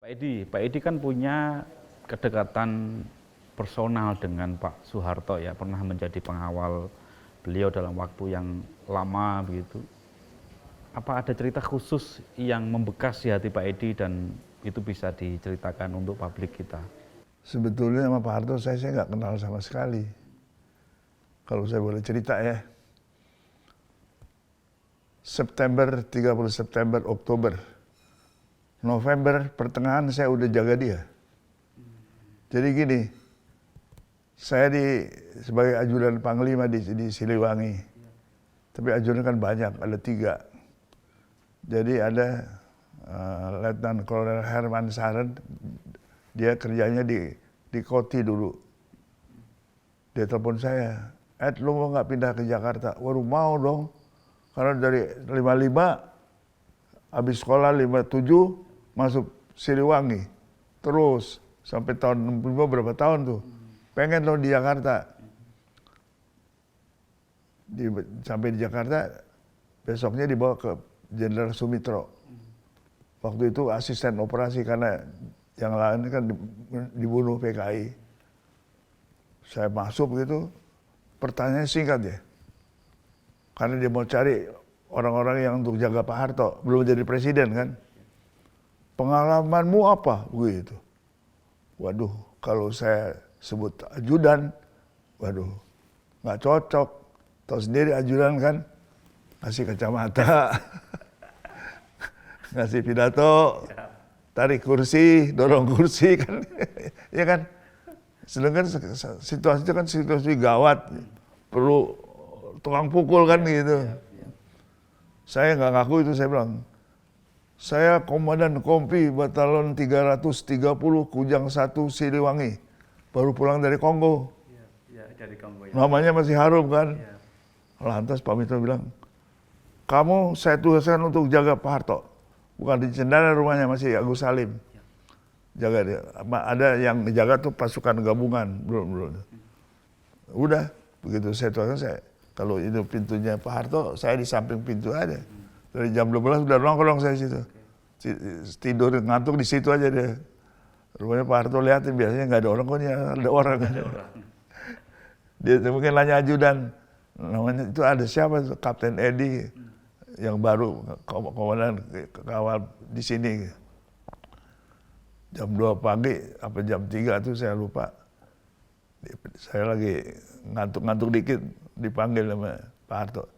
Pak Edi kan punya kedekatan personal dengan Pak Soeharto ya, pernah menjadi pengawal beliau dalam waktu yang lama begitu. Apa ada cerita khusus yang membekas di hati Pak Edi dan itu bisa diceritakan untuk publik kita? Sebetulnya sama Pak Harto saya nggak kenal sama sekali. Kalau saya boleh cerita ya. September, 30 September, Oktober, November, pertengahan saya udah jaga dia. Jadi gini, saya sebagai ajudan Panglima di Siliwangi. Tapi ajudan kan banyak, ada 3. Jadi ada Letnan Kolonel Herman Saren, dia kerjanya di Koti dulu. Dia telepon saya, "Ed, lu mau nggak pindah ke Jakarta?" Waduh, mau dong. Karena dari 55, habis sekolah 57, masuk Siliwangi. Terus sampai tahun 65 berapa tahun tuh. Pengen loh di Jakarta. Sampai di Jakarta, besoknya dibawa ke Jenderal Sumitro. Waktu itu asisten operasi karena yang lain kan dibunuh PKI. Saya masuk gitu, pertanyaannya singkat ya. Karena dia mau cari orang-orang yang untuk jaga Pak Harto, belum jadi presiden kan. Pengalamanmu apa? Begitu. Waduh, kalau saya sebut ajudan, waduh, nggak cocok. Tahu sendiri ajudan kan, ngasih kacamata, ngasih pidato, tarik kursi, dorong kursi kan, ya kan. Sedangkan situasi itu kan situasi gawat, perlu tukang pukul kan gitu. Saya nggak ngaku itu, saya bilang, saya Komandan Kompi Batalon 330 Kujang 1 Siliwangi, baru pulang dari Kongo. Dari Kongo ya. Namanya masih harum kan. Lantas Pak Mitra bilang, kamu saya tugaskan untuk jaga Pak Harto. Bukan di Cendana rumahnya, masih Agus Salim. Jaga dia. Ada yang dijaga tuh pasukan gabungan. Belum. Udah, begitu saya tugaskan, kalau itu pintunya Pak Harto, saya di samping pintu aja. Dari jam 12 udah nongkrong saya situ. Tidur ngantuk di situ aja dia. Rumahnya Pak Harto liatin, biasanya nggak ada orang, kok ada orang. Dia mungkin nanya ajudan, namanya itu ada siapa? Kapten Edi yang baru komandan kawal di sini. Jam 2 pagi apa jam 3 tuh saya lupa. Saya lagi ngantuk-ngantuk dikit, dipanggil sama Pak Harto.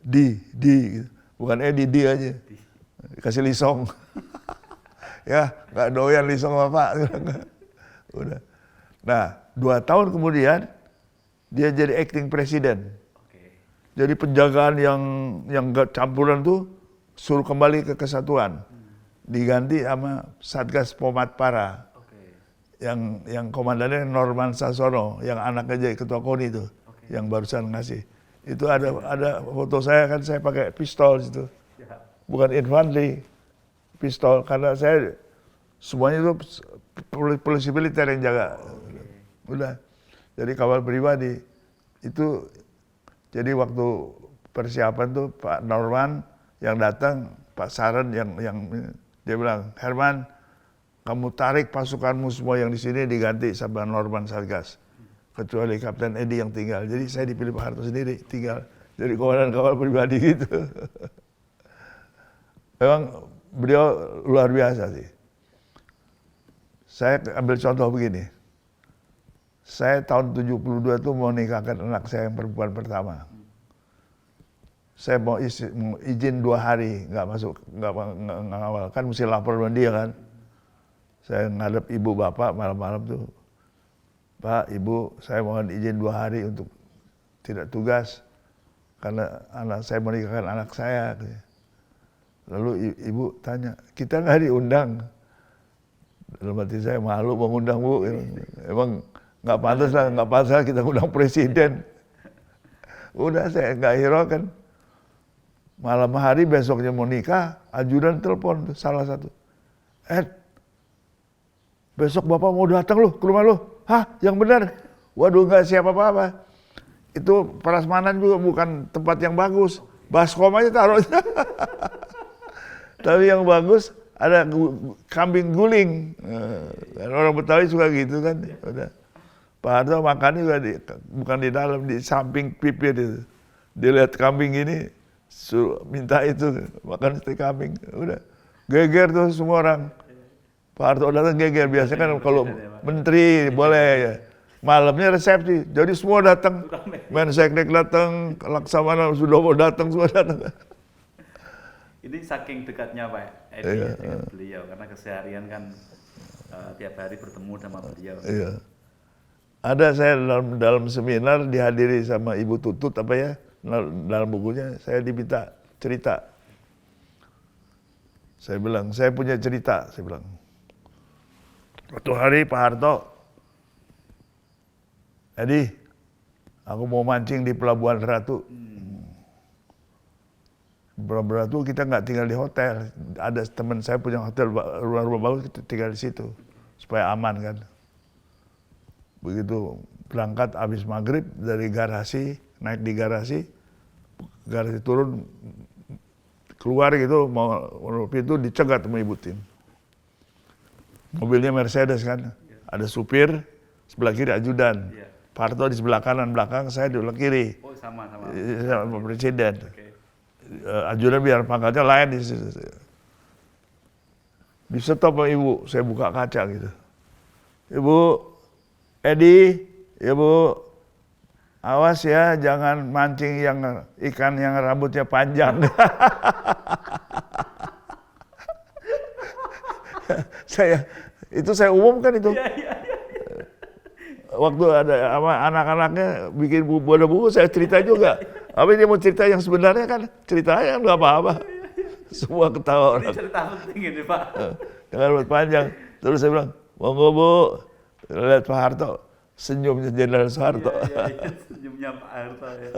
Di gitu. Bukan di aja. Kasih lisong. Ya, nggak doyan lisong sama Pak. Udah. Nah, 2 tahun kemudian dia jadi acting presiden. Jadi penjagaan yang gak campuran tuh suruh kembali ke kesatuan. Diganti sama Satgas Pomatpara. Yang komandannya Norman Sasono, yang anaknya jadi ketua KONI itu, yang barusan ngasih. Itu ada foto saya, kan saya pakai pistol situ. Bukan infanteri, pistol, karena saya semuanya itu polisi militer yang jaga. Udah. Jadi kawal pribadi. Itu jadi waktu persiapan tuh Pak Norman yang datang, Pak Saren yang dia bilang, "Herman, kamu tarik pasukanmu semua yang di sini diganti sama Norman Satgas. Kecuali Kapten Edi yang tinggal." Jadi saya dipilih Pak Harto sendiri, tinggal jadi komandan kawal pribadi gitu. Memang beliau luar biasa sih. Saya ambil contoh begini. Saya tahun 72 tuh mau nikahkan anak saya yang perempuan pertama. Saya mau izin 2 hari, nggak ngawal, kan mesti lapor sama dia kan. Saya ngadep ibu bapak malam-malam tuh, "Pak, Ibu, saya mohon izin 2 hari untuk tidak tugas karena anak saya mau nikahkan anak saya." Lalu ibu tanya, "Kita nggak diundang?" Dalam hati saya, malu mengundang Bu. Emang nggak pantas lah kita undang presiden. Udah, saya nggak hiraukan. Malam hari besoknya mau nikah, ajudan telepon salah satu, "Ed, besok Bapak mau datang loh ke rumah lo." "Hah, yang benar?" "Waduh, nggak siap apa-apa. Itu prasmanan juga bukan tempat yang bagus. Baskom aja taruhnya." Tapi yang bagus ada kambing guling. Dan orang Betawi suka gitu kan. Udah. Pak Harto makan juga bukan di dalam, di samping pipir itu. Dia lihat kambing ini, minta itu, makan sate kambing. Udah, geger tuh semua orang. Pak Harto datang geger, biasanya kan kalau menteri boleh ya. Malamnya resepsi, jadi semua datang. Menseknek datang, Laksamana Sudomo datang, semua datang. Ini saking dekatnya Pak Edi dengan beliau, karena keseharian kan tiap hari bertemu sama beliau. Iya. Ada saya dalam seminar dihadiri sama Ibu Tutut apa ya, dalam bukunya saya diminta cerita. Saya bilang, saya punya cerita, saya bilang. Suatu hari Pak Harto, Edi, aku mau mancing di Pelabuhan Ratu. Pelabuhan Ratu kita nggak tinggal di hotel, ada teman saya punya hotel, rumah-rumah bagus, kita tinggal di situ supaya aman kan. Begitu berangkat habis maghrib dari garasi, naik di garasi turun, keluar gitu, mau pintu dicegat sama Ibu Tin. Mobilnya Mercedes kan, ada supir, sebelah kiri ajudan. Pak Harto di sebelah kanan, belakang saya di sebelah kiri. Oh sama Presiden. Ajudan biar pangkatnya lain di situ. Di stop sama Ibu, saya buka kaca gitu. Ibu, Edi, Ibu, awas ya jangan mancing ikan yang rambutnya panjang. Saya umumkan itu. Waktu ada sama anak-anaknya bikin buku, saya cerita juga. Tapi dia mau cerita yang sebenarnya kan ceritanya nggak apa-apa. Semua ketawa orang. Ini cerita penting ini Pak. Dengan rambut panjang. Terus saya bilang, monggo Bu, lihat Pak Harto, senyumnya Jenderal Soeharto. Iya, senyumnya Pak Harto ya.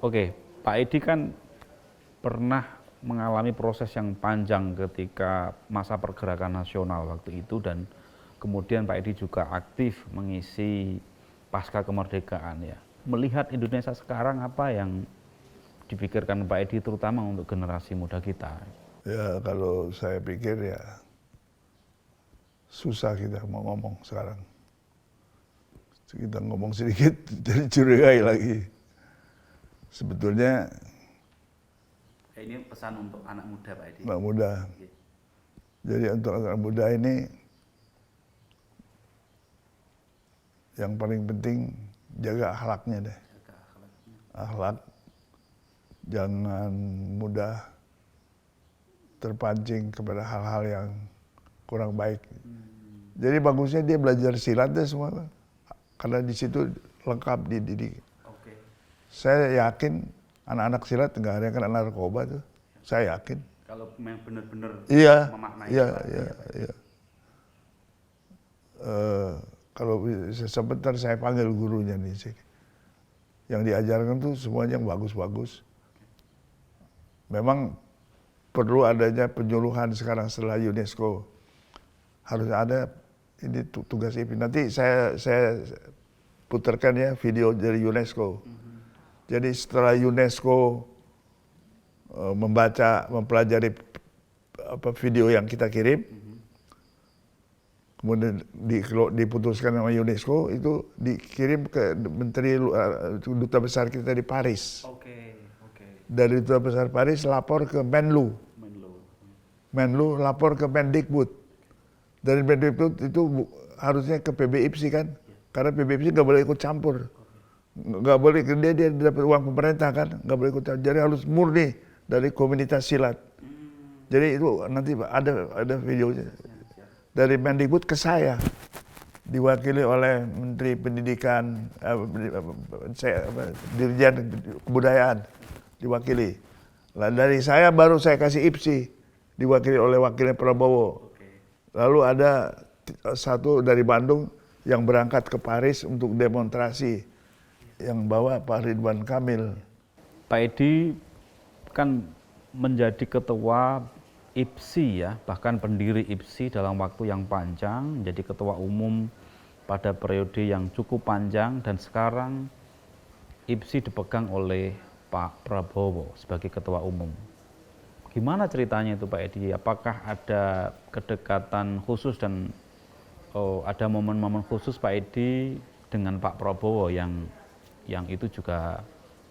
Oke, Pak Edi kan pernah mengalami proses yang panjang ketika masa pergerakan nasional waktu itu, dan kemudian Pak Edi juga aktif mengisi pasca kemerdekaan ya. Melihat Indonesia sekarang, apa yang dipikirkan Pak Edi terutama untuk generasi muda kita? Ya kalau saya pikir ya susah kita mau ngomong sekarang. Kita ngomong sedikit jadi curigai lagi. Sebetulnya ini pesan untuk anak muda Pak Edi. Anak muda. Jadi untuk anak muda ini yang paling penting jaga akhlaknya deh. Akhlak, jangan mudah terpancing kepada hal-hal yang kurang baik. Jadi bagusnya dia belajar silat deh semua, karena di situ lengkap dididik. Saya yakin anak-anak silat nggak ada yang kena narkoba tuh. Saya yakin. Kalau memang benar-benar memaknai. Iya. Kalau sebentar saya panggil gurunya di sini. Yang diajarkan tuh semuanya yang bagus-bagus. Memang perlu adanya penyuluhan sekarang setelah UNESCO. Harus ada ini tugas IPI. Nanti saya putarkan ya video dari UNESCO. Jadi setelah UNESCO mempelajari video yang kita kirim, kemudian diputuskan sama UNESCO, itu dikirim ke Menteri Duta Besar kita di Paris. Dari Duta Besar Paris lapor ke Menlu lapor ke Mendikbud. Dari Mendikbud itu harusnya ke PBIPSI kan, karena PBIPSI nggak boleh ikut campur, nggak boleh, dia dapat uang pemerintah kan, nggak boleh ikut campur. Jadi harus murni dari komunitas silat. Jadi itu nanti ada videonya. Dari Mendikbud ke saya, diwakili oleh Menteri Pendidikan, Dirjen Kebudayaan, diwakili. Lah dari saya baru saya kasih IPSI, diwakili oleh wakilnya Prabowo. Lalu ada satu dari Bandung yang berangkat ke Paris untuk demonstrasi, yang bawa Pak Ridwan Kamil. Pak Edi kan menjadi ketua IPSI ya, bahkan pendiri IPSI dalam waktu yang panjang, menjadi ketua umum pada periode yang cukup panjang, dan sekarang IPSI dipegang oleh Pak Prabowo sebagai ketua umum. Gimana ceritanya itu Pak Edi? Apakah ada kedekatan khusus dan ada momen-momen khusus Pak Edi dengan Pak Prabowo yang itu juga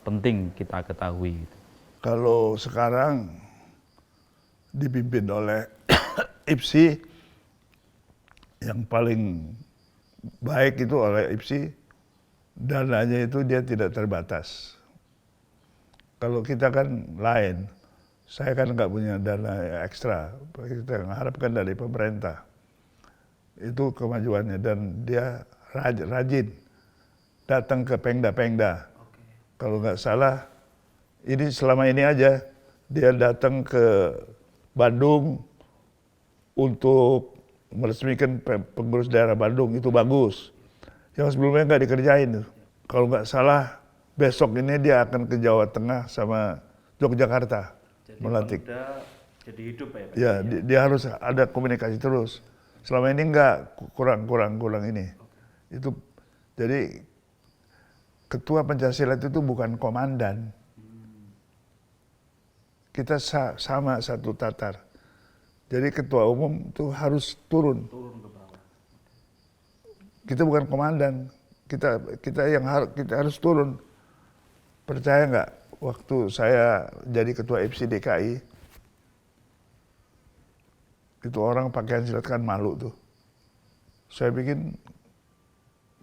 penting kita ketahui? Kalau sekarang dipimpin oleh IPSI, yang paling baik itu oleh IPSI, dananya itu dia tidak terbatas. Kalau kita kan lain, saya kan nggak punya dana ekstra, kita mengharapkan dari pemerintah. Itu kemajuannya, dan dia rajin datang ke pengda-pengda. Kalau nggak salah, ini selama ini aja dia datang ke Bandung untuk meresmikan pengurus daerah Bandung, itu bagus. Yang sebelumnya nggak dikerjain tuh. Kalau nggak salah, besok ini dia akan ke Jawa Tengah sama Yogyakarta melantik. Jadi hidup ya Pak? Ya, dia harus ada komunikasi terus. Selama ini nggak, kurang ini. Itu jadi ketua Pencaksilat itu bukan komandan. Kita sama satu tatar. Jadi ketua umum itu harus turun. Turun ke bawah. Kita bukan komandan. Kita harus turun. Percaya nggak? Waktu saya jadi ketua IPSI DKI, itu orang pakaian silat kan malu tuh. Saya bikin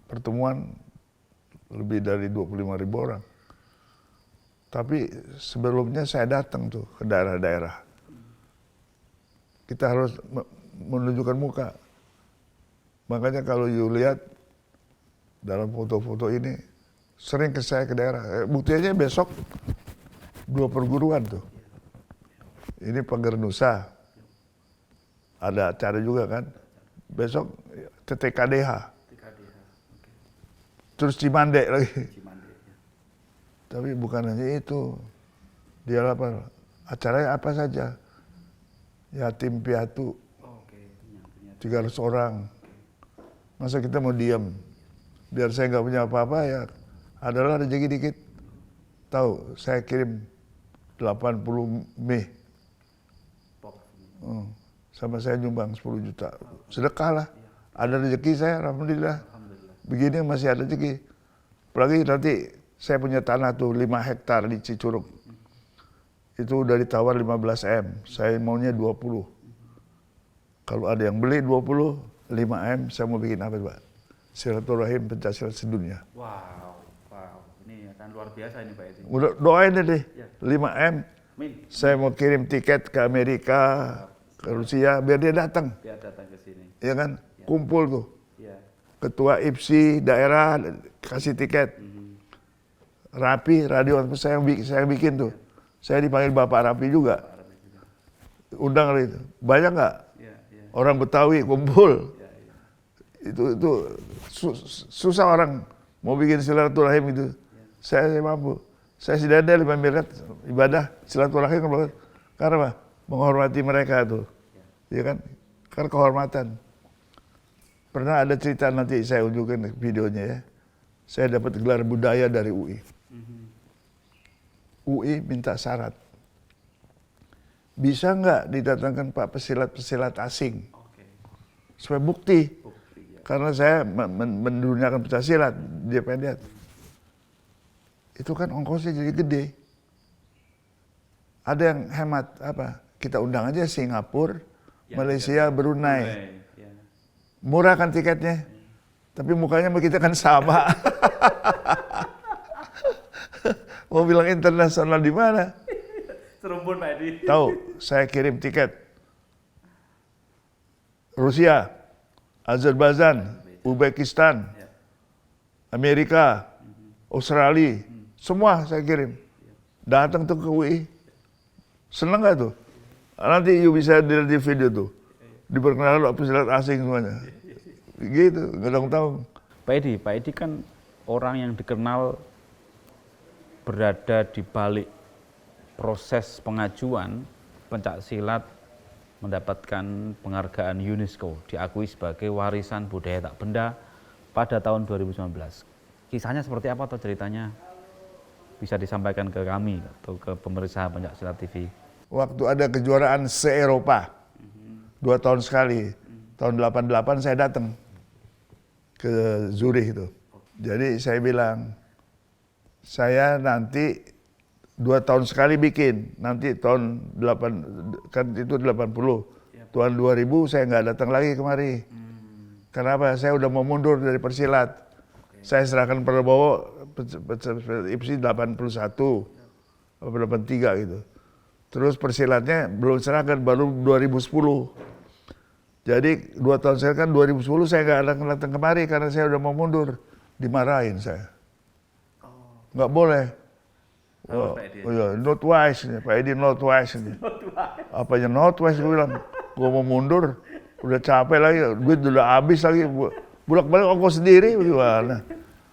pertemuan lebih dari 25.000 orang. Tapi sebelumnya saya datang tuh ke daerah-daerah. Kita harus menunjukkan muka. Makanya kalau you lihat dalam foto-foto ini, sering ke saya ke daerah. Buktinya besok 2 perguruan tuh. Ini Pagar Nusa. Ada acara juga kan. Besok TTKDH. Terus Cimande lagi. Tapi bukan hanya itu. Dia apa? Acaranya apa saja. Yatim piatu. 300 orang. Masa kita mau diam? Biar saya nggak punya apa-apa ya. Adalah rezeki dikit. Tahu, saya kirim 80 mie. Sama saya nyumbang 10 juta. Sedekah lah. Ada rezeki saya, alhamdulillah. Begini masih ada rezeki. Apalagi nanti saya punya tanah tuh 5 hektar di Cicurug. Itu udah ditawar 15 M. Saya maunya 20. Kalau ada yang beli 20, 5 M saya mau bikin apa Pak? Silaturahim Pencaksilat sedunia. Wow. Ini akan luar biasa ini Pak Edi. Udah doain deh, 5 M. Amin. Saya mau kirim tiket ke Amerika, ke Rusia, biar dia datang. Biar datang ke sini. Ya kan? Kumpul tuh. Ya. Ketua IPSI daerah kasih tiket. Rapi, radio saya bikin tuh. Saya dipanggil Bapak Rapi juga. Undang itu. Banyak nggak? Orang Betawi kumpul. Itu susah orang mau bikin silaturahim itu. Saya mampu. Saya sudah ada 5 miliar ibadah silaturahim karena apa? Menghormati mereka tuh. Ya kan? Karena kehormatan. Pernah ada cerita, nanti saya unjukkan videonya ya. Saya dapat gelar budaya dari UI. UI minta syarat. Bisa nggak didatangkan Pak pesilat-pesilat asing? Supaya bukti. Karena saya menduniakan pencaksilat, dia pengen lihat. Itu kan ongkosnya jadi gede. Ada yang hemat apa? Kita undang aja Singapura, Malaysia, Brunei. Murah kan tiketnya. Tapi mukanya sama kita kan sama. Mau bilang internasional di mana? Serumpun Pak Edi. Tahu, saya kirim tiket. Rusia, Azerbaijan, Uzbekistan, Amerika, Australia, semua saya kirim. Datang tuh ke UI. Seneng gak tuh? Nanti you bisa dilihat di video tuh. Diperkenalkan pesilat asing semuanya. Gitu, nggak Pak Edi kan orang yang dikenal berada di balik proses pengajuan pencaksilat mendapatkan penghargaan UNESCO, diakui sebagai warisan budaya tak benda pada tahun 2019. Kisahnya seperti apa atau ceritanya bisa disampaikan ke kami atau ke pemirsa Pencaksilat TV? Waktu ada kejuaraan se-Eropa, 2 tahun sekali. Tahun 88 saya datang ke Zurich itu. Jadi saya bilang, saya nanti 2 tahun sekali bikin, nanti tahun 8, kan itu 80. Tahun 2000 saya nggak datang lagi kemari. Kenapa? Saya udah mau mundur dari persilat. Saya serahkan Prabowo IPSI 81, 83 gitu. Terus persilatnya belum serahkan, baru 2010. Jadi 2 tahun saya kan 2010 saya nggak datang kemari karena saya udah mau mundur. Dimarahin saya. Nggak boleh. Oh iya, not wise, Pak Edi not wise. Apanya not wise, gue bilang, gue mau mundur, udah capek lagi, duit udah habis lagi, bulak-balik ongkos sendiri, gimana?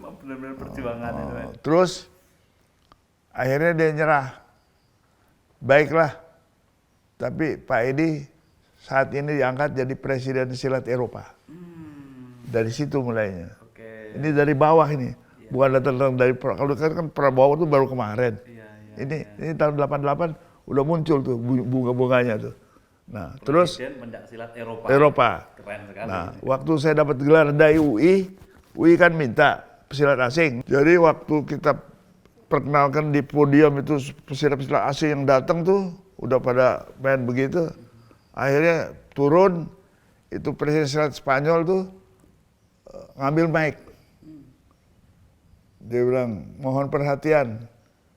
Benar-benar perjuangan itu. Terus akhirnya dia nyerah. Baiklah, tapi Pak Edi saat ini diangkat jadi Presiden Silat Eropa. Dari situ mulainya. Ini dari bawah ini. Bukan datang dari, kalau kan Prabowo itu baru kemarin. Ini tahun 88 udah muncul tuh bunga-bunganya tuh. Nah, terus Pencaksilat Eropa. Keren sekali. Nah, waktu saya dapat gelar dari UI kan minta pesilat asing. Jadi waktu kita perkenalkan di podium itu pesilat-pesilat asing yang datang tuh udah pada main begitu. Akhirnya turun itu presiden silat Spanyol tuh ngambil mic. Dia bilang, mohon perhatian.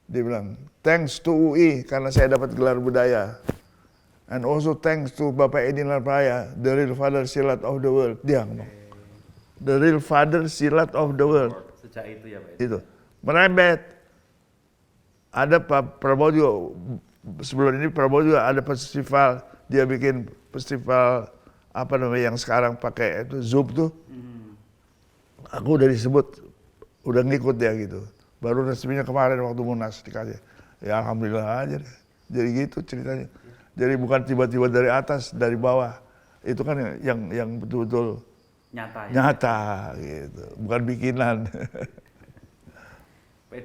Dia bilang, thanks to UI karena saya dapat gelar budaya. And also thanks to Bapak Edi Narpaya, the real father silat of the world. Dia ngomong, the real father silat of the world. Sejak itu ya Pak Edi? Itu. Merembet. Ada Pak Prabowo juga, sebelum ini Prabowo juga ada festival, dia bikin festival apa namanya yang sekarang pakai itu Zoom tuh. Aku udah disebut, udah ngikut ya gitu. Baru resminya kemarin waktu Munas dikasih. Ya alhamdulillah aja deh. Jadi gitu ceritanya. Jadi bukan tiba-tiba dari atas, dari bawah. Itu kan yang betul-betul nyata ya? Nyata gitu. Bukan bikinan. Pak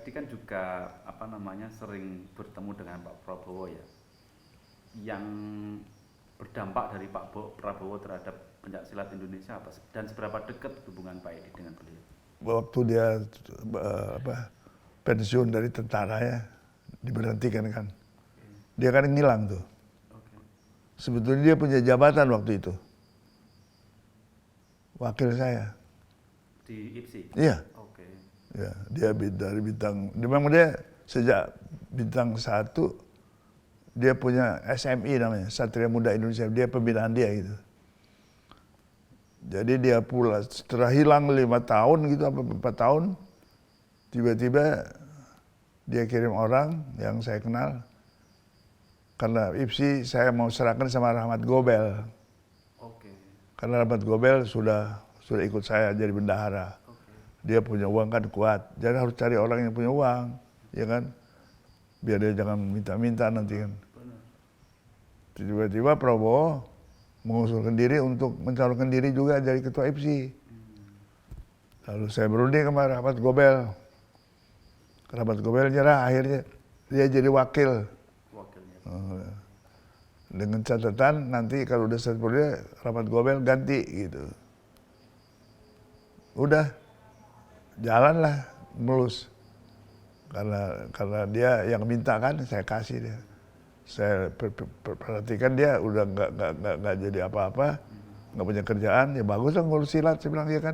Edi kan juga sering bertemu dengan Pak Prabowo ya. Yang berdampak dari Pak Prabowo terhadap pencaksilat Indonesia apa dan seberapa dekat hubungan Pak Edi dengan beliau? Waktu dia pensiun dari tentara ya, diberhentikan kan. Dia kan ngilang tuh. Sebetulnya dia punya jabatan waktu itu. Wakil saya. Di IPSI? Iya. Oke. Ya, dia dari bintang, memang dia sejak bintang 1 dia punya SMI namanya, Satria Muda Indonesia, dia pembinaan dia gitu. Jadi dia pula setelah hilang 5 tahun gitu, apa 4 tahun, tiba-tiba dia kirim orang yang saya kenal, karena IPSI saya mau serahkan sama Rahmat Gobel. Oke. Karena Rahmat Gobel sudah ikut saya jadi bendahara. Dia punya uang kan kuat, jadi harus cari orang yang punya uang, ya kan? Biar dia jangan minta-minta nanti kan. Tiba-tiba Prabowo mengusulkan diri untuk mencalonkan diri juga jadi ketua IPSI. Lalu saya berunding sama Rahmat Gobel. Rahmat Gobel nyerah, akhirnya dia jadi wakil. Dengan catatan nanti kalau udah selesai dia Rahmat Gobel ganti gitu. Udah, jalanlah mulus. Karena dia yang minta kan, saya kasih dia. Saya perhatikan dia udah nggak jadi apa-apa, nggak punya kerjaan, ya bagus lah ngurus silat, saya bilang ya kan.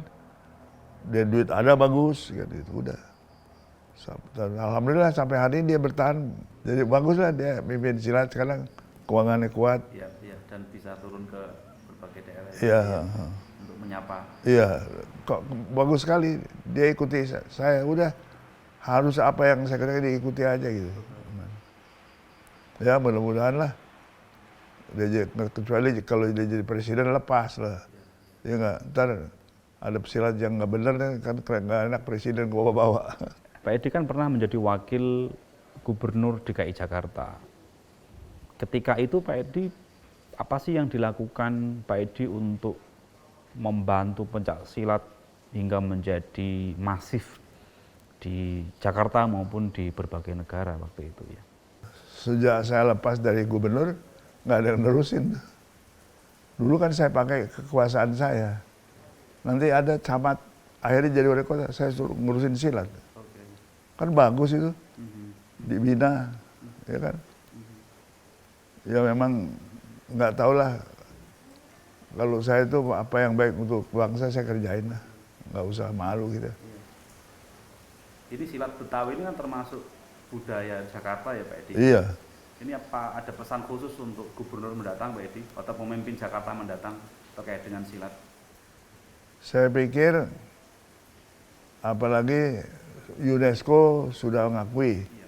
Dia duit ada bagus, gitu udah. Dan alhamdulillah sampai hari ini dia bertahan, jadi bagus lah dia mimpin silat sekarang, keuangannya kuat. Iya, dan bisa turun ke berbagai daerah. Iya. Untuk menyapa. Iya, kok bagus sekali dia ikuti saya, udah harus apa yang saya katakan diikuti aja gitu. Ya mudah-mudahan lah. Kecuali kalau dia jadi presiden lepas lah. Ya nggak, ntar ada pesilat yang nggak benar kan nggak enak presiden bawa-bawa. Pak Edi kan pernah menjadi wakil gubernur DKI Jakarta. Ketika itu Pak Edi, apa sih yang dilakukan Pak Edi untuk membantu pencaksilat hingga menjadi masif di Jakarta maupun di berbagai negara waktu itu ya? Sejak saya lepas dari gubernur, nggak ada yang nerusin. Dulu kan saya pakai kekuasaan saya. Nanti ada camat, akhirnya jadi wali kota, saya suruh ngurusin silat. Kan bagus itu, dibina, ya kan. Ya memang nggak tahulah, kalau saya itu apa yang baik untuk bangsa saya kerjain lah. Nggak usah malu gitu. Ini silat Betawi ini kan termasuk budaya Jakarta ya Pak Edi? Iya. Ini apa ada pesan khusus untuk gubernur mendatang Pak Edi? Atau pemimpin Jakarta mendatang terkait dengan silat? Saya pikir, apalagi UNESCO sudah mengakui. Iya.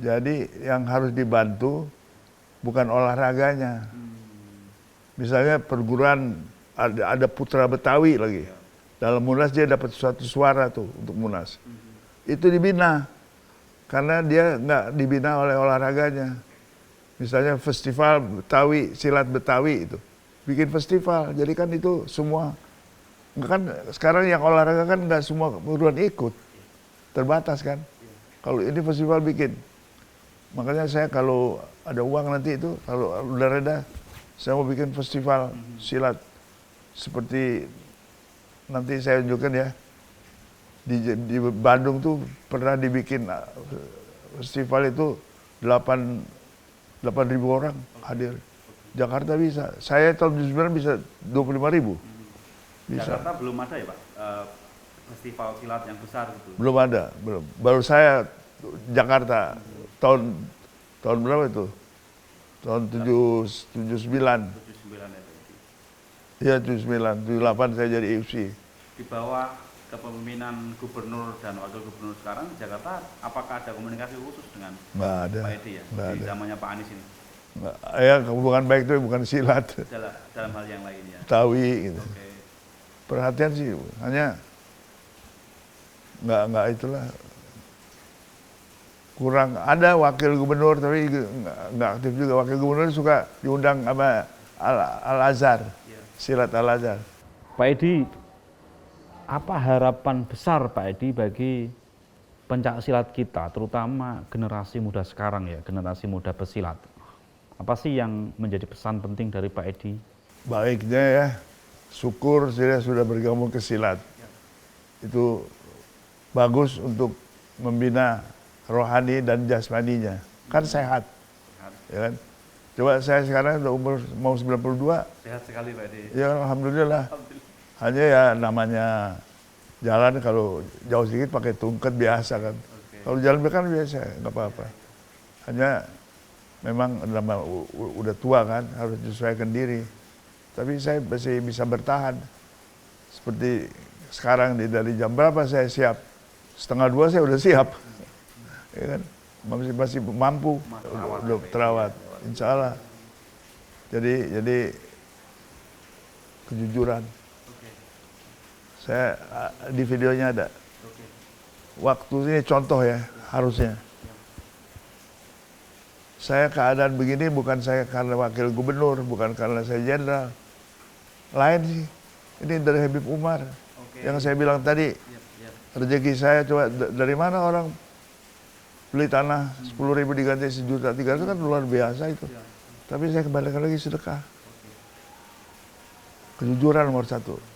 Jadi yang harus dibantu bukan olahraganya. Misalnya perguruan, ada putra Betawi lagi. Dalam Munas dia dapat suatu suara tuh untuk Munas. Itu dibina. Karena dia nggak dibina oleh olahraganya. Misalnya festival Betawi, silat Betawi itu. Bikin festival, jadi kan itu semua. Kan sekarang yang olahraga kan nggak semua perguruan ikut. Terbatas kan. Kalau ini festival bikin. Makanya saya kalau ada uang nanti itu, kalau udah reda, saya mau bikin festival silat. Seperti nanti saya tunjukkan ya. Di Bandung tuh pernah dibikin festival itu 8.000 orang hadir. Jakarta bisa. Saya tahun 2009 bisa 25.000. Bisa. Jakarta belum ada ya Pak festival silat yang besar gitu? Belum ada, belum. Baru saya Jakarta tahun berapa itu? Tahun 79. 79 ya Pak Edi? Iya 79, 78 saya jadi IFC. Di bawah kepemimpinan gubernur dan wakil gubernur sekarang Jakarta, apakah ada komunikasi khusus dengan Nggak ada. Pak Edi ya? Nggak Di ada. zamannya Pak Anies ini? Nggak, ya hubungan baik itu bukan silat. Dalam hal yang lain ya? Tawi gitu. Oke. Perhatian sih, hanya nggak itulah. Kurang ada wakil gubernur tapi nggak aktif juga. Wakil gubernur suka diundang sama Al-Azhar, silat Al-Azhar. Pak Edi, apa harapan besar Pak Edi bagi pencak silat kita, terutama generasi muda sekarang ya, generasi muda pesilat? Apa sih yang menjadi pesan penting dari Pak Edi? Baiknya ya, syukur saya sudah bergabung ke silat. Itu bagus untuk membina rohani dan jasmaninya. Kan sehat, ya kan? Coba saya sekarang udah umur mau 92. Sehat sekali Pak Edi. Ya alhamdulillah. Hanya ya namanya jalan kalau jauh sedikit pakai tungket biasa kan. Kalau jalan kan biasa, nggak apa-apa. Hanya memang udah tua kan, harus menyesuaikan diri. Tapi saya masih bisa bertahan. Seperti sekarang dari jam berapa saya siap? 1:30 saya udah siap. Ya kan? Masih mampu, udah terawat. Insya Allah. Jadi kejujuran. Saya di videonya ada. Waktu ini contoh ya, harusnya. Saya keadaan begini bukan saya karena wakil gubernur, bukan karena saya jenderal. Lain sih. Ini dari Habib Umar. Yang saya bilang tadi, rezeki saya coba dari mana orang beli tanah 10.000 diganti 1.300.000 kan luar biasa itu. Tapi saya kembalikan lagi sedekah. Kejujuran nomor 1.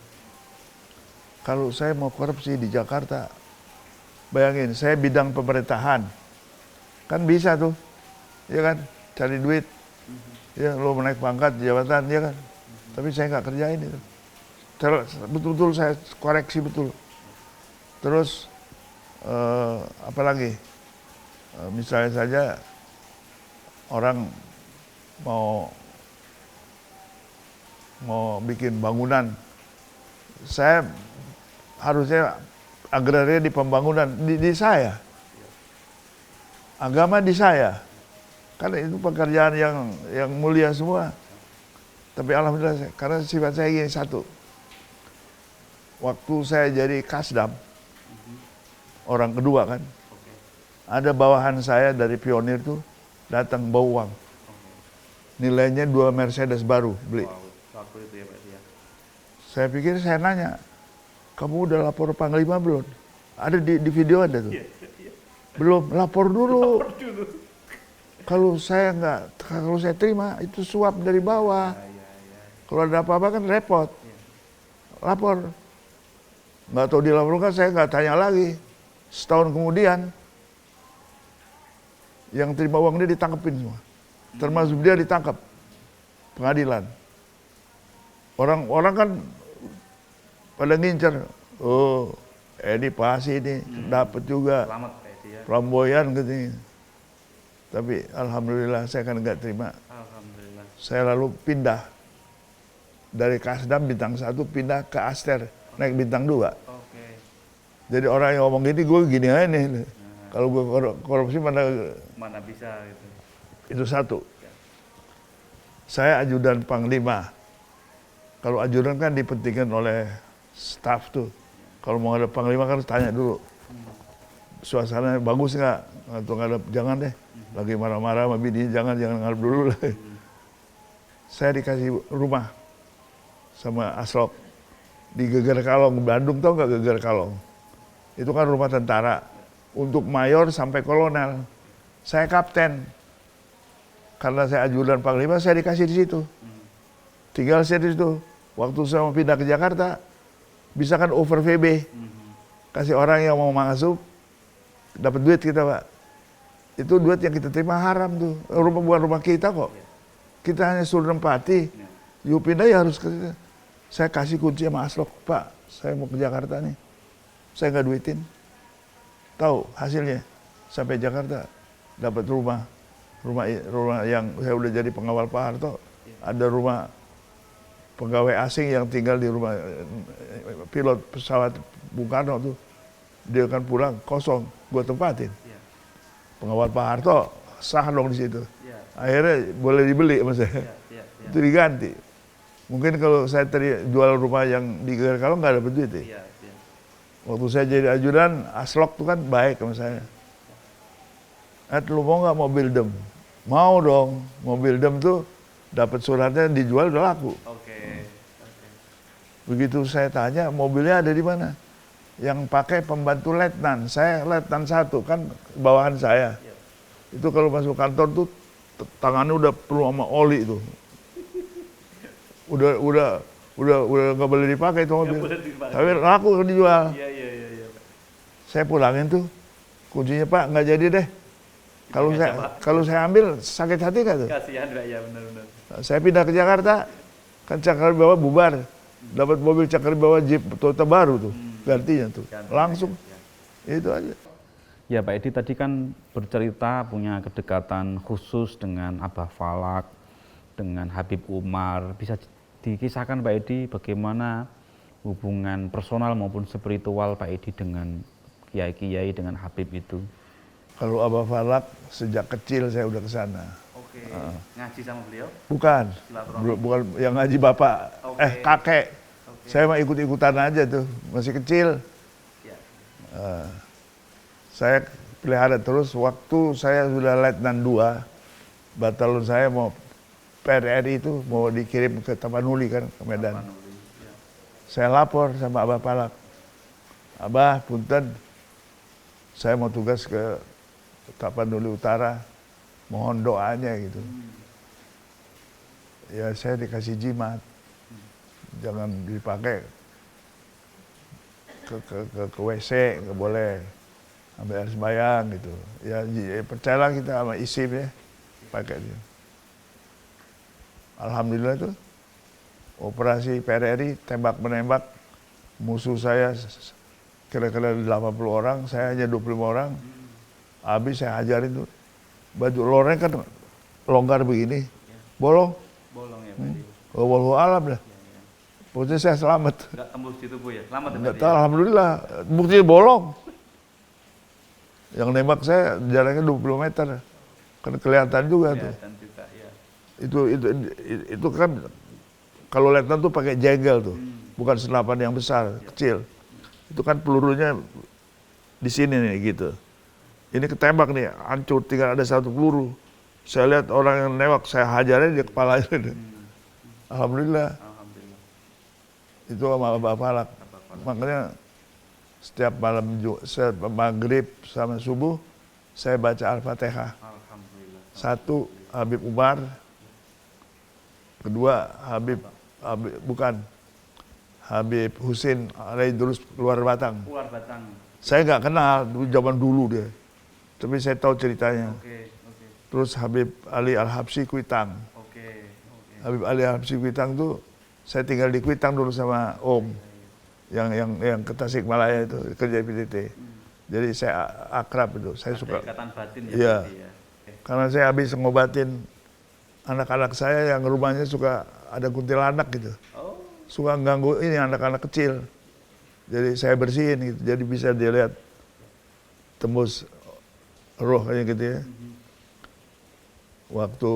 Kalau saya mau korupsi di Jakarta, bayangin saya bidang pemerintahan, kan bisa tuh, ya kan, cari duit, ya lo menaik pangkat jabatan, ya kan. Tapi saya nggak kerjain itu. Betul-betul saya koreksi betul. Terus apa lagi? Misalnya saja orang mau bikin bangunan, saya harusnya agraria di pembangunan di saya, agama di saya, karena itu pekerjaan yang mulia semua. Tapi alhamdulillah karena sifat saya gini, 1, waktu saya jadi kasdam, orang kedua kan, ada bawahan saya dari pionir tuh datang bawa uang, nilainya 2 Mercedes baru beli. Waktu itu ya Pak Edi ya. Saya pikir saya nanya, kamu udah lapor Panglima belum? Ada di video ada tuh. Belum, lapor dulu. Kalau saya terima itu suap dari bawah. Kalau ada apa-apa kan repot. Lapor. Nggak tahu dilaporkan, saya nggak tanya lagi. Setahun kemudian, yang terima uang dia ditangkepin semua. Termasuk dia ditangkap. Pengadilan. Orang kan pada ngincer. Oh, ini pasti ini dapat juga. Selamat Pak Edi ya. Flamboyan gitu. Tapi alhamdulillah saya kan nggak terima. Alhamdulillah. Saya lalu pindah dari Kasdam bintang 1 pindah ke Aster naik bintang 2. Oke. Jadi orang yang ngomong gini, gue gini aja nih. Kalau gue korupsi Mana bisa gitu. itu satu. Saya ajudan Panglima. Kalau ajudan kan dipentingkan oleh staf tuh. Kalau mau ada Panglima kan harus tanya dulu. Suasananya bagus nggak? Atau ngadep, jangan deh. Lagi marah-marah sama bini, jangan ngadep dulu lah. Saya dikasih rumah sama Aslok di Geger Kalong, Bandung, tau nggak Geger Kalong? Itu kan rumah tentara untuk mayor sampai kolonel. Saya kapten. Karena saya ajudan Panglima, saya dikasih di situ. Tinggal saya di situ. Waktu saya mau pindah ke Jakarta, bisa kan over VB. Kasih orang yang mau masuk, dapat duit kita, Pak. Itu duit yang kita terima haram tuh. Rumah bukan rumah kita kok. Kita hanya suruh nempati. Yuk pindah ya harus ke situ. Saya kasih kunci sama Aslok, Pak, saya mau ke Jakarta nih. Saya nggak duitin. Tahu hasilnya? Sampai Jakarta dapat rumah yang saya udah jadi pengawal Pak Harto. Ada rumah pegawai asing yang tinggal di rumah pilot pesawat Bung Karno tuh. Dia akan pulang kosong, gue tempatin. Pengawal Pak Harto sah dong di situ. Akhirnya boleh dibeli sama saya. Itu diganti. Mungkin kalau saya jual rumah yang di Geger Kalong nggak dapat duit ya. Waktu saya jadi ajudan, Aslok tuh kan baik sama saya. Lu mau nggak mobil dem? Mau dong. Mobil dem tuh dapat suratnya dijual udah laku. Begitu saya tanya mobilnya ada di mana? Yang pakai pembantu letnan. Saya letnan 1 kan bawahan saya. Itu kalau masuk kantor tuh tangannya udah penuh sama oli tuh. Udah nggak boleh dipakai itu mobil. Tapi laku dijual. Saya pulangin tuh kuncinya, Pak, nggak jadi deh. Kalau saya ambil sakit hati nggak tuh? Kasihan Pak, ya benar-benar. Saya pindah ke Jakarta, kan Cakar Bawah bubar, dapat mobil Cakar Bawah Jeep Toyota baru tuh, gantinya tuh, langsung, itu aja. Ya Pak Edi tadi kan bercerita punya kedekatan khusus dengan Abah Falak, dengan Habib Umar. Bisa dikisahkan Pak Edi bagaimana hubungan personal maupun spiritual Pak Edi dengan kiai-kiai, dengan Habib itu? Kalau Abah Falak sejak kecil saya udah ke sana. Oke. Ngaji sama beliau? Bukan yang ngaji bapak, kakek. Saya mah ikut-ikutan aja tuh, masih kecil. Saya pelihara terus. Waktu saya sudah letnan 2, batalon saya mau PRRI itu mau dikirim ke Tapanuli kan, ke Medan. Saya lapor sama Abah Falak. Abah, punten, saya mau tugas ke Tapanuli Utara, mohon doanya gitu. Ya saya dikasih jimat, jangan dipakai ke WC, nggak boleh ambil air sembahyang gitu. Ya percayalah kita sama isim ya, pakai dia. Alhamdulillah itu operasi PRRI tembak-menembak, musuh saya kira-kira 80 orang, saya hanya 25 orang. Habis saya hajarin tuh. Baju loreng kan longgar begini. Bolong. Bolong ya Pak Edi. Wallahu alam dah. Pokoknya saya selamat. Enggak tembus di tubuh ya? Selamat ya Pak Enggak Edi? tahu, alhamdulillah. Buktinya bolong. Yang nembak saya jaraknya 20 meter. Kan kelihatan juga tuh. Kelihatan juga, ya. Itu kan kalau letnan tuh pakai jengkel tuh. Bukan senapan yang besar, kecil. Itu kan pelurunya di sini nih gitu. Ini ketembak nih, hancur, tinggal ada 1 peluru. Saya lihat orang yang nembak, saya hajarin di kepalanya. Alhamdulillah. Itu sama Abah Falak. Makanya setiap malam maghrib sama subuh, saya baca Al-Fatihah. Satu Habib Umar, kedua Habib Husin Alaidrus Luar Batang. Luar Batang. Saya nggak kenal zaman dulu dia, tapi saya tahu ceritanya. Oke, oke. Terus Habib Ali Al-Habsyi Kuitang. Oke, oke. Habib Ali Al-Habsyi Kuitang tuh saya tinggal di Kuitang dulu sama Om yang ke Tasikmalaya itu kerja di PTT. Jadi saya akrab itu, saya Ada suka. ikatan batin ya. Iya. berarti ya. Oke. Karena saya habis ngobatin anak-anak saya yang rumahnya suka ada kuntilanak gitu. Oh, Suka ganggu ini anak-anak kecil. Jadi saya bersihin gitu. Jadi bisa dilihat tembus roh kayak gitu ya. Waktu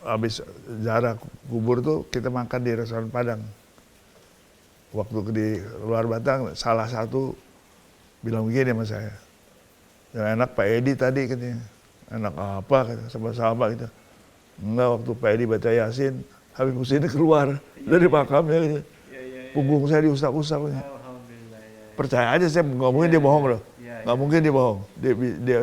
habis ziarah kubur tuh kita makan di restoran Padang. Waktu di Luar Batang salah satu bilang begini sama saya. Yang enak Pak Edi tadi katanya. Enak apa kata sama sahabat gitu. Enggak, waktu Pak Edi baca Yasin, Habib Husin keluar dari makamnya gitu. Punggung saya diusap-usap. alhamdulillah ya. Percaya aja, saya nggak mungkin dia bohong loh. Nggak mungkin dia bohong. Dia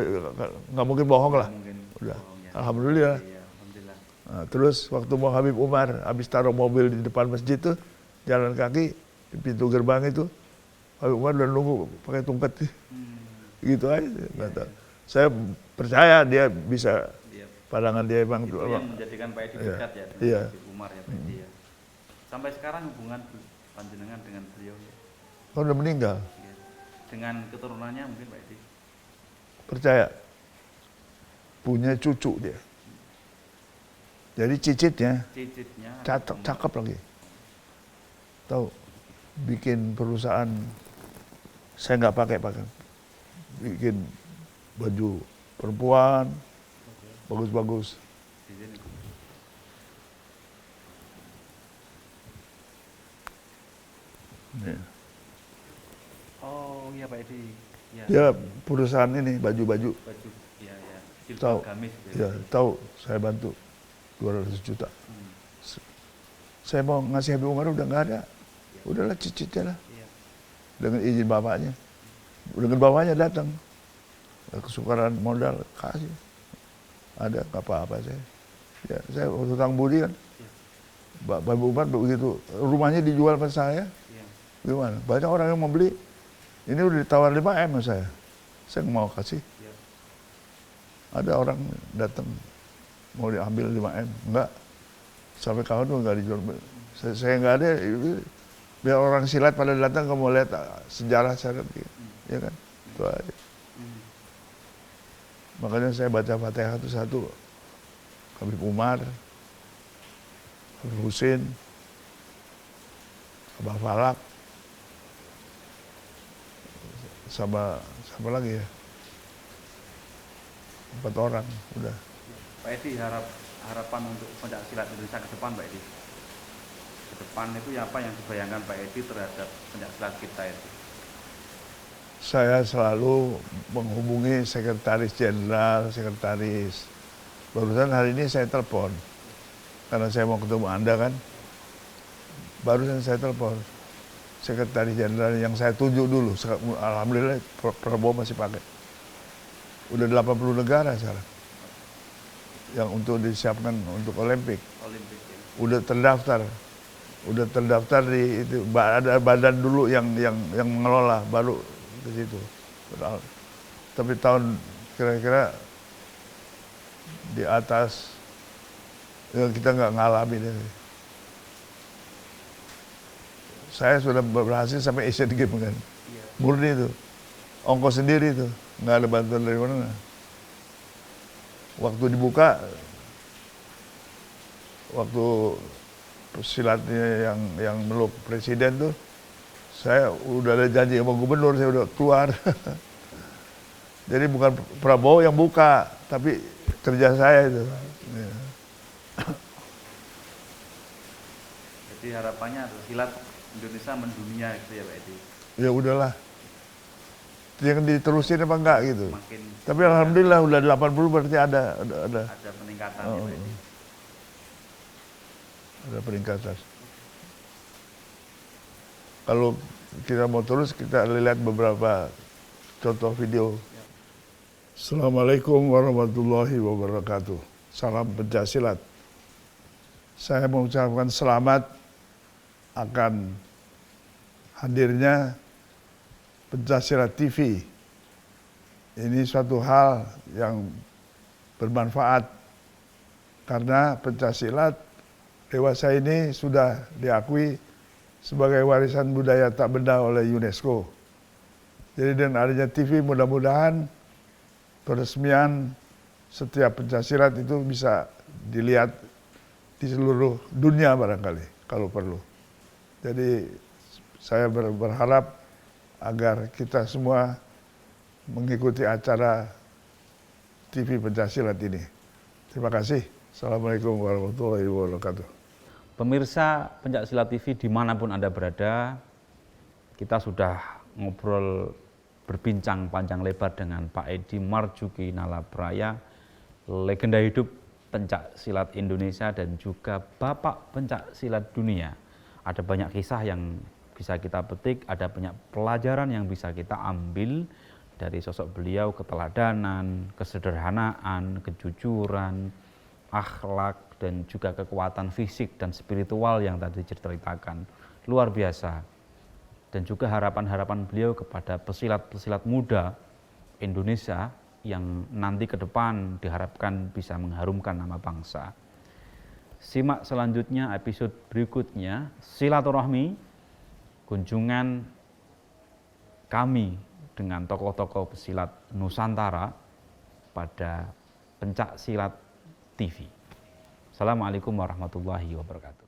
nggak mungkin bohong lah. Mungkin Udah. bohong ya. Alhamdulillah. Iya, alhamdulillah. Nah, terus waktu mau Habib Umar, habis taruh mobil di depan masjid tuh, jalan kaki di pintu gerbang itu, Habib Umar udah nunggu pakai tongkat. Gitu aja. Nggak tahu. Saya percaya dia bisa, Iya. pandangan dia emang. Itu yang menjadikan Pak Edi dekat ya dengan Iya. Habib Umar ya Pak Edi ya. Sampai sekarang hubungan panjenengan dengan beliau ya. Kalau udah meninggal, Iya. Dengan keturunannya mungkin Pak Edi. percaya. Punya cucu dia. Jadi cicitnya Cicitnya cakep lagi. Tahu, bikin perusahaan, saya nggak pakai, bikin baju perempuan, bagus-bagus. di sini. Ya. Oh iya Pak Edi. Ya. Dia perusahaan ini baju-baju, Baju. Iya ya. tahu, Jilbab gamis. ya tahu, saya bantu 200 juta. Hmm. Saya mau ngasih Habib Umar udah nggak ada, udahlah cicitnya lah, Iya. dengan izin bapaknya, dengan bapaknya datang, kesukaran modal kasih, ada nggak apa-apa saya, ya saya hutang budi kan, Habib Umar begitu, rumahnya dijual ke saya, Iya. gimana? Banyak orang yang mau beli, ini udah ditawar 5 M sama saya nggak mau kasih. Iya. Ada orang datang mau diambil 5 M, enggak. Sampai kawan tuh enggak dijual. Saya enggak ada, biar orang silat pada datang kamu lihat sejarah syarat gitu. Ya kan? Itu aja. Makanya saya baca Fatihah itu satu. Habib Umar, Habib Husin, Abah Falak, sama lagi ya. 4 orang, udah. Pak Edi harapan untuk pencak silat Indonesia ke depan Pak Edi. Ke depan itu apa yang dibayangkan Pak Edi terhadap pencak silat kita itu? Saya selalu menghubungi sekretaris jenderal, sekretaris. Barusan hari ini saya telepon, karena saya mau ketemu Anda kan. Barusan saya telepon sekretaris jenderal yang saya tunjuk dulu. Alhamdulillah Prabowo masih pakai. Udah 80 negara sekarang yang untuk disiapkan untuk Olimpik. Olimpik ya. Udah terdaftar di itu, ada badan dulu yang mengelola, baru ke situ. Tapi tahun kira-kira di atas, ya kita nggak ngalamin ini. Saya sudah berhasil sampai Asian Games kan, Iya. murni itu, ongkos sendiri itu, nggak ada bantuan dari mana. Waktu dibuka, waktu silatnya yang meluk presiden tuh, saya udah ada janji sama gubernur, saya udah keluar. Jadi bukan Prabowo yang buka, tapi kerja saya itu. Ya. Jadi harapannya adalah silat Indonesia mendunia gitu ya Pak Edi. Ya udahlah. Yang diterusin apa enggak gitu. Makin Tapi alhamdulillah udah 80 berarti ada peningkatan ya Pak Edi. ada peningkatan. Kalau kita mau terus, kita lihat beberapa contoh video Assalamualaikum warahmatullahi wabarakatuh. Salam pencaksilat. Saya mengucapkan selamat akan hadirnya Pencaksilat TV. Ini suatu hal yang bermanfaat karena pencaksilat dewasa ini sudah diakui sebagai warisan budaya tak benda oleh UNESCO. Jadi dengan adanya TV mudah-mudahan peresmian setiap pencaksilat itu bisa dilihat di seluruh dunia barangkali kalau perlu. Jadi saya berharap agar kita semua mengikuti acara TV Pencaksilat ini. Terima kasih. Assalamualaikum warahmatullahi wabarakatuh. Pemirsa Pencaksilat TV dimanapun Anda berada, kita sudah ngobrol berbincang panjang lebar dengan Pak Edi Marjuki Nalapraya, legenda hidup pencaksilat Indonesia dan juga Bapak Pencaksilat Dunia. Ada banyak kisah yang bisa kita petik, ada banyak pelajaran yang bisa kita ambil dari sosok beliau, keteladanan, kesederhanaan, kejujuran, akhlak, dan juga kekuatan fisik dan spiritual yang tadi diceritakan. Luar biasa. Dan juga harapan-harapan beliau kepada pesilat-pesilat muda Indonesia yang nanti ke depan diharapkan bisa mengharumkan nama bangsa. Simak selanjutnya episode berikutnya, silaturahmi, kunjungan kami dengan tokoh-tokoh pesilat Nusantara pada Pencaksilat TV. Assalamualaikum warahmatullahi wabarakatuh.